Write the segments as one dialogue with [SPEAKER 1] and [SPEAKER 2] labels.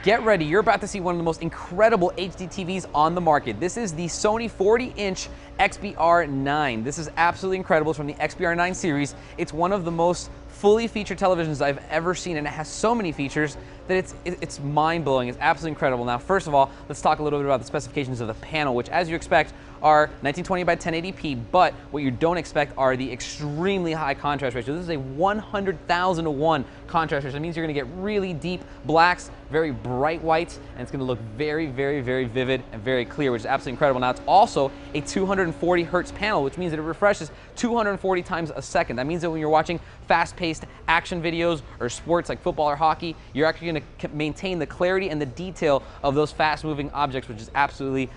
[SPEAKER 1] Get ready, you're about to see one of the most incredible HD TVs on the market. This is the Sony 40-inch XBR9. This is absolutely incredible. It's from the XBR9 series. It's one of the most fully featured televisions I've ever seen, and it has so many features that it's mind-blowing. It's absolutely incredible. Now, first of all, let's talk a little bit about the specifications of the panel, which, as you expect, are 1920 by 1080p, but what you don't expect are the extremely high contrast ratio. This is a 100,000 to 1 contrast ratio. That means you're gonna get really deep blacks, very bright whites, and it's gonna look very, very, very vivid and very clear, which is absolutely incredible. Now, it's also a 240 hertz panel, which means that it refreshes 240 times a second. That means that when you're watching fast-paced action videos or sports like football or hockey, you're actually gonna maintain the clarity and the detail of those fast-moving objects, which is absolutely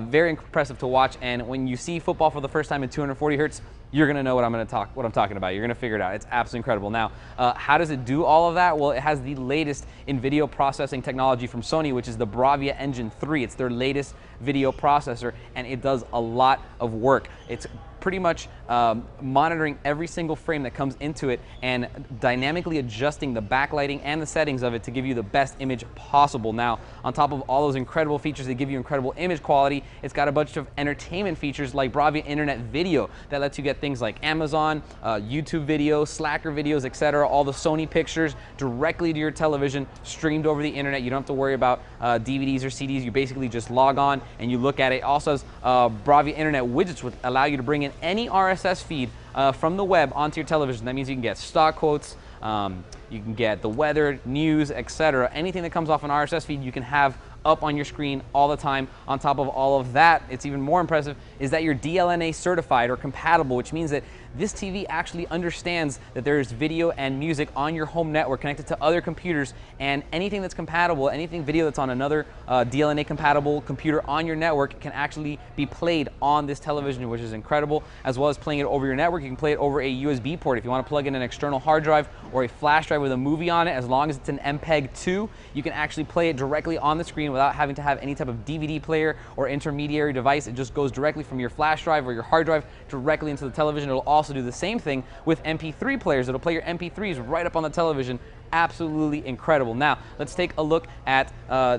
[SPEAKER 1] very impressive to watch. And when you see football for the first time in 240 hertz, you're gonna know what I'm talking about. You're gonna figure it out. It's absolutely incredible. Now, how does it do all of that? Well, it has the latest in video processing technology from Sony, which is the BRAVIA Engine 3. It's their latest video processor, and it does a lot of work. It's pretty much monitoring every single frame that comes into it and dynamically adjusting the backlighting and the settings of it to give you the best image possible. Now, on top of all those incredible features that give you incredible image quality, it's got a bunch of entertainment features like BRAVIA Internet Video that lets you get things like Amazon, YouTube videos, Slacker videos, etc. All the Sony pictures directly to your television, streamed over the internet. You don't have to worry about DVDs or CDs. You basically just log on and you look at it. It also has BRAVIA Internet Widgets, which allow you to bring in any RSS feed from the web onto your television. That means you can get stock quotes, you can get the weather, news, etc. Anything that comes off an RSS feed you can have up on your screen all the time. On top of all of that, it's even more impressive is that you're DLNA certified or compatible, which means that this TV actually understands that there's video and music on your home network connected to other computers, and anything that's compatible, anything video that's on another DLNA compatible computer on your network can actually be played on this television, which is incredible. As well as playing it over your network, you can play it over a USB port. If you want to plug in an external hard drive or a flash drive with a movie on it, as long as it's an MPEG 2, you can actually play it directly on the screen without having to have any type of DVD player or intermediary device. It just goes directly from your flash drive or your hard drive directly into the television. It'll also do the same thing with MP3 players. It'll play your MP3s right up on the television. Absolutely incredible. Now, let's take a look at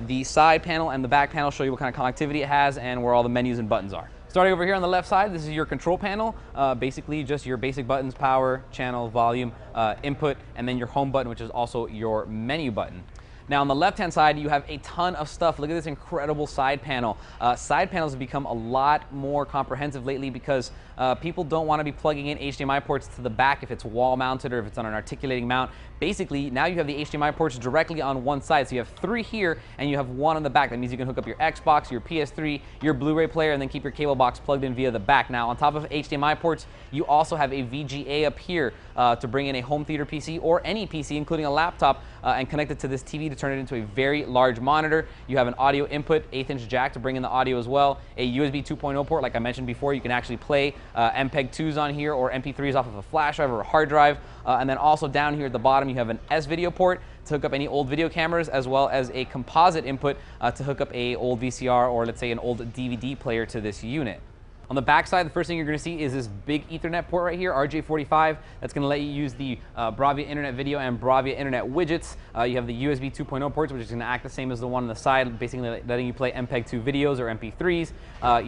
[SPEAKER 1] the side panel and the back panel, show you what kind of connectivity it has and where all the menus and buttons are. Starting over here on the left side, this is your control panel. Basically just your basic buttons: power, channel, volume, input, and then your home button, which is also your menu button. Now, on the left-hand side, you have a ton of stuff. Look at this incredible side panel. Side panels have become a lot more comprehensive lately because people don't want to be plugging in HDMI ports to the back if it's wall-mounted or if it's on an articulating mount. Basically, now you have the HDMI ports directly on one side. So you have 3 here and you have 1 on the back. That means you can hook up your Xbox, your PS3, your Blu-ray player, and then keep your cable box plugged in via the back. Now, on top of HDMI ports, you also have a VGA up here to bring in a home theater PC or any PC, including a laptop, and connect it to this TV to turn it into a very large monitor. You have an audio input, 1/8-inch jack to bring in the audio as well, a USB 2.0 port. Like I mentioned before, you can actually play MPEG 2s on here or MP3s off of a flash drive or a hard drive. And then also down here at the bottom, you have an S-video port to hook up any old video cameras, as well as a composite input to hook up a old VCR or, let's say, an old DVD player to this unit. On the back side, the first thing you're going to see is this big Ethernet port right here, RJ45. That's going to let you use the BRAVIA Internet Video and BRAVIA Internet Widgets. You have the USB 2.0 ports, which is going to act the same as the one on the side, basically letting you play MPEG 2 videos or MP3s.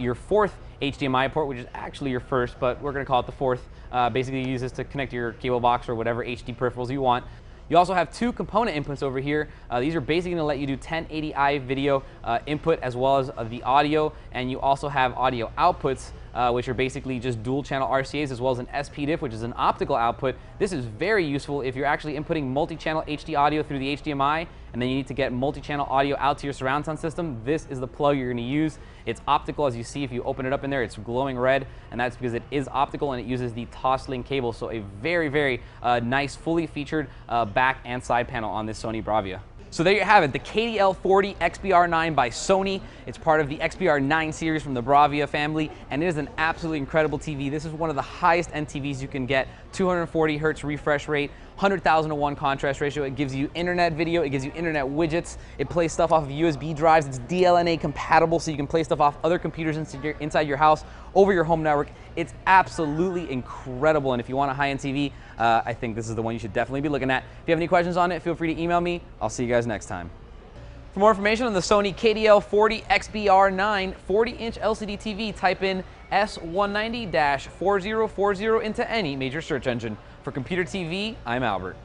[SPEAKER 1] Your 4th HDMI port, which is actually your first, but we're going to call it the 4th. Basically, you use this to connect to your cable box or whatever HD peripherals you want. You also have 2 component inputs over here. These are basically going to let you do 1080i video input as well as the audio, and you also have audio outputs, which are basically just dual channel RCAs as well as an SPDIF, which is an optical output. This is very useful if you're actually inputting multi-channel HD audio through the HDMI and then you need to get multi-channel audio out to your surround sound system. This is the plug you're going to use. It's optical, as you see. If you open it up in there, it's glowing red, and that's because it is optical and it uses the Toslink cable. So a very, very nice, fully featured back and side panel on this Sony BRAVIA. So there you have it, the KDL40XBR9 by Sony. It's part of the XBR9 series from the BRAVIA family, and it is an absolutely incredible TV. This is one of the highest end TVs you can get. 240 hertz refresh rate, 100,000 to 1 contrast ratio. It gives you internet video, it gives you internet widgets. It plays stuff off of USB drives. It's DLNA compatible, so you can play stuff off other computers inside your house over your home network. It's absolutely incredible, and if you want a high-end TV, I think this is the one you should definitely be looking at. If you have any questions on it, feel free to email me. I'll see you guys next time. For more information on the Sony KDL40XBR9 40-inch LCD TV, type in S190-4040 into any major search engine. For Computer TV, I'm Albert.